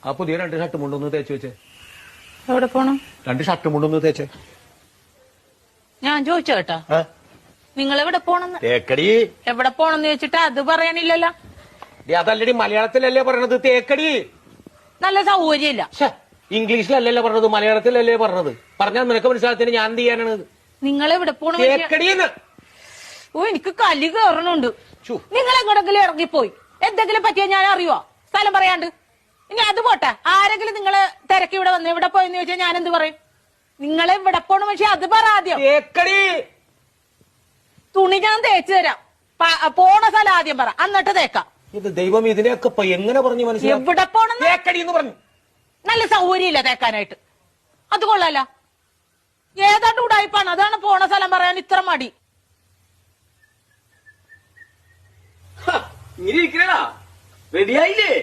ആ പുതിയ 2 ഷർട്ട് മുണ്ടൊന്ന് തേച്ച് വെച്ചേ. എവിടെ പോണം? 2 ഷർട്ട് മുണ്ടൊന്ന് തേച്ചേ. ഞാൻ ചോദിച്ചോ കേട്ടാ, നിങ്ങൾ എവിടെ പോണെന്ന്? തേക്കടി. എവിടെ പോണെന്ന് ചോദിച്ചിട്ട് അത് പറയണില്ലല്ലോ. അതല്ലടി, മലയാളത്തിലല്ലേ പറയണത് തേക്കടി. നല്ല സൗകര്യമില്ല. ഇംഗ്ലീഷിലല്ലല്ലോ പറഞ്ഞത്, മലയാളത്തിലല്ലേ പറഞ്ഞത്. പറഞ്ഞാൽ നിനക്ക് മനസ്സിലാകത്തിന് ഞാൻ എന്ത് ചെയ്യാനാണ്? നിങ്ങൾ എവിടെ പോണ? തേക്കടിയെന്ന്. ഓ, എനിക്ക് കലി കയറണുണ്ട്. നിങ്ങൾ എങ്ങോട്ടെങ്കിലും ഇറങ്ങിപ്പോയി എന്തെങ്കിലും പറ്റിയാ ഞാൻ അറിയുവോ? സ്ഥലം പറയാണ്ട്. ഇനി അത് പോട്ടെ, ആരെങ്കിലും നിങ്ങള് തിരക്കി ഇവിടെ വന്ന് എവിടെ പോയെന്ന് ചോദിച്ചാൽ ഞാൻ എന്ത് പറയും? നിങ്ങളെ ഇവിടെ പോണ പക്ഷെ അത് പറ ആദ്യം. തേക്കടി. തുണി ഞാൻ തേച്ചു തരാം. പോണ സ്ഥലം ആദ്യം പറ, എന്നിട്ട് തേക്കാം. ഇത് ദൈവം ഇതിനെയൊക്കെ എങ്ങനെ പറഞ്ഞു മനസ്സിലായി? എവിടെ പോണം? തേക്കടി എന്ന് പറഞ്ഞു. നല്ല സൗകര്യമില്ല തേക്കാനായിട്ട്. അത് കൊള്ളാല. ഏതാണ്ട് ഉടായിപ്പാണ്, അതാണ് പോണ സ്ഥലം പറയാൻ ഇത്ര മടി. ഇങ്ങനെ ഇരിക്കണ റെഡിയായില്ലേ?